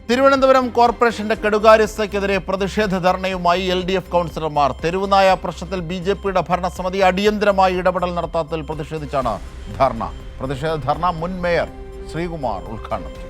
തിരുവനന്തപുരം കോർപ്പറേഷന്റെ കെടുകാര്യസ്ഥതയ്ക്കെതിരെ പ്രതിഷേധ ധർണയുമായി LDF കൗൺസിലർമാർ. തെരുവുനായ പ്രശ്നത്തിൽ BJPയുടെ ഭരണസമിതി അടിയന്തരമായി ഇടപെടൽ നടത്താത്തതിൽ പ്രതിഷേധിച്ചാണ് ധർണ. പ്രതിഷേധ ധർണ മുൻ മേയർ ശ്രീകുമാർ ഉദ്ഘാടനം ചെയ്തു.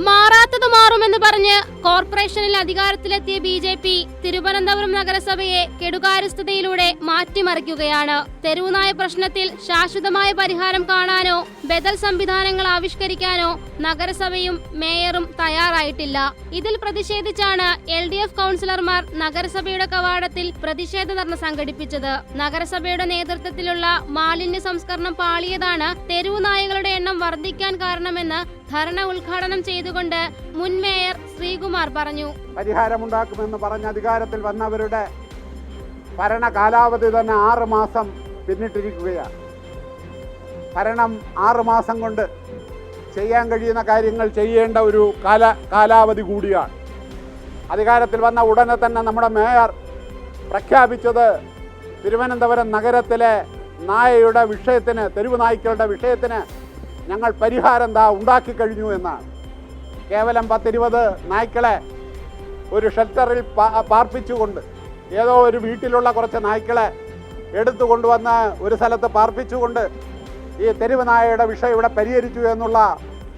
മാറാത്തത് മാറുമെന്ന് പറഞ്ഞ് കോർപ്പറേഷനിൽ അധികാരത്തിലെത്തിയ BJP തിരുവനന്തപുരം നഗരസഭയെ കെടുകാര്യസ്ഥതയിലൂടെ മാറ്റിമറിക്കുകയാണ്. തെരുവുനായ പ്രശ്നത്തിൽ ശാശ്വതമായ പരിഹാരം കാണാനോ ബദൽ സംവിധാനങ്ങൾ ആവിഷ്കരിക്കാനോ നഗരസഭയും മേയറും തയ്യാറായിട്ടില്ല. ഇതിൽ പ്രതിഷേധിച്ചാണ് LDF കൗൺസിലർമാർ നഗരസഭയുടെ കവാടത്തിൽ പ്രതിഷേധ ധർണ സംഘടിപ്പിച്ചത്. നഗരസഭയുടെ നേതൃത്വത്തിലുള്ള മാലിന്യ സംസ്കരണം പാളിയതാണ് തെരുവുനായകളുടെ എണ്ണം വർദ്ധിക്കാൻ കാരണമെന്ന് ധർണ ഉദ്ഘാടനം ചെയ്തുകൊണ്ട് മുൻ മേയർ ശ്രീകുമാർ പറഞ്ഞു. പരിഹാരമുണ്ടാക്കുമെന്ന് പറഞ്ഞ് അധികാരത്തിൽ വന്നവരുടെ ഭരണ കാലാവധി തന്നെ 6 മാസം പിന്നിട്ടിരിക്കുകയാണ്. ഭരണം 6 മാസം കൊണ്ട് ചെയ്യാൻ കഴിയുന്ന കാര്യങ്ങൾ ചെയ്യേണ്ട ഒരു കാലാവധി കൂടിയാണ്. അധികാരത്തിൽ വന്ന ഉടനെ തന്നെ നമ്മുടെ മേയർ പ്രഖ്യാപിച്ചത് തിരുവനന്തപുരം നഗരത്തിലെ നായയുടെ വിഷയത്തിന്, തെരുവ് നായ്ക്കളുടെ വിഷയത്തിന് ഞങ്ങൾ പരിഹാരം ഉണ്ടാക്കി കഴിഞ്ഞു എന്നാണ്. കേവലം 10-20 നായ്ക്കളെ ഒരു ഷെൽട്ടറിൽ പാർപ്പിച്ചുകൊണ്ട്, ഏതോ ഒരു വീട്ടിലുള്ള കുറച്ച് നായ്ക്കളെ എടുത്തുകൊണ്ടുവന്ന് ഒരു സ്ഥലത്ത് പാർപ്പിച്ചുകൊണ്ട് ഈ തെരുവ് നായയുടെ വിഷയം ഇവിടെ പരിഹരിച്ചു എന്നുള്ള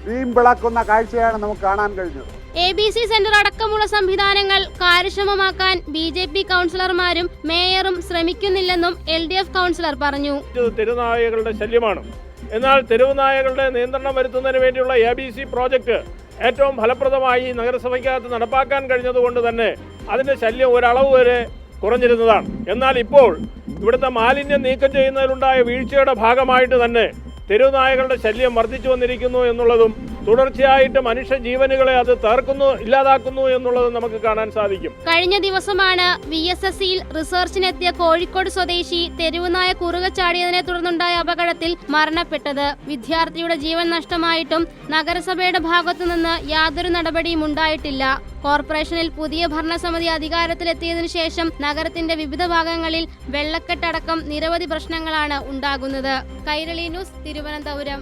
വീമ്പിളക്കുന്ന കാഴ്ചയാണ് നമുക്ക് കാണാൻ കഴിഞ്ഞത്. ABC സെന്റർ അടക്കമുള്ള സംവിധാനങ്ങൾ കാര്യക്ഷമമാക്കാൻ BJP കൗൺസിലർമാരും മേയറും ശ്രമിക്കുന്നില്ലെന്നും LDF കൗൺസിലർ പറഞ്ഞു. തെരുവുനായകളുടെ ശല്യമാണ്. എന്നാൽ തെരുവുനായകളുടെ നിയന്ത്രണം വരുത്തുന്നതിന് വേണ്ടിയുള്ള ABC പ്രോജക്റ്റ് ഏറ്റവും ഫലപ്രദമായി നഗരസഭയ്ക്കകത്ത് നടപ്പാക്കാൻ കഴിഞ്ഞതുകൊണ്ട് തന്നെ അതിൻ്റെ ശല്യം ഒരളവ് വരെ കുറഞ്ഞിരുന്നതാണ്. എന്നാൽ ഇപ്പോൾ ഇവിടുത്തെ മാലിന്യം നീക്കം ചെയ്യുന്നതിലുണ്ടായ വീഴ്ചയുടെ ഭാഗമായിട്ട് തന്നെ തെരുവുനായകളുടെ ശല്യം വർദ്ധിച്ചു വന്നിരിക്കുന്നു എന്നുള്ളതും തുടർച്ചയായിട്ട് മനുഷ്യ ജീവനുകളെ അത് ഇല്ലാതാക്കുന്നു എന്നുള്ളതും നമുക്ക് കാണാൻ സാധിക്കും. കഴിഞ്ഞ ദിവസമാണ് VSSCയിൽ റിസർച്ചിനെത്തിയ കോഴിക്കോട് സ്വദേശി തെരുവുനായ കുറുകെ ചാടിയതിനെ തുടർന്നുണ്ടായ അപകടത്തിൽ മരണപ്പെട്ടത്. വിദ്യാർത്ഥിയുടെ ജീവൻ നഷ്ടമായിട്ടും നഗരസഭയുടെ ഭാഗത്തുനിന്ന് യാതൊരു നടപടിയും ഉണ്ടായിട്ടില്ല. കോർപ്പറേഷനിൽ പുതിയ ഭരണസമിതി അധികാരത്തിലെത്തിയതിനു ശേഷം നഗരത്തിന്റെ വിവിധ ഭാഗങ്ങളിൽ വെള്ളക്കെട്ടടക്കം നിരവധി പ്രശ്നങ്ങളാണ് ഉണ്ടാകുന്നത്. കൈരളി ന്യൂസ്, തിരുവനന്തപുരം.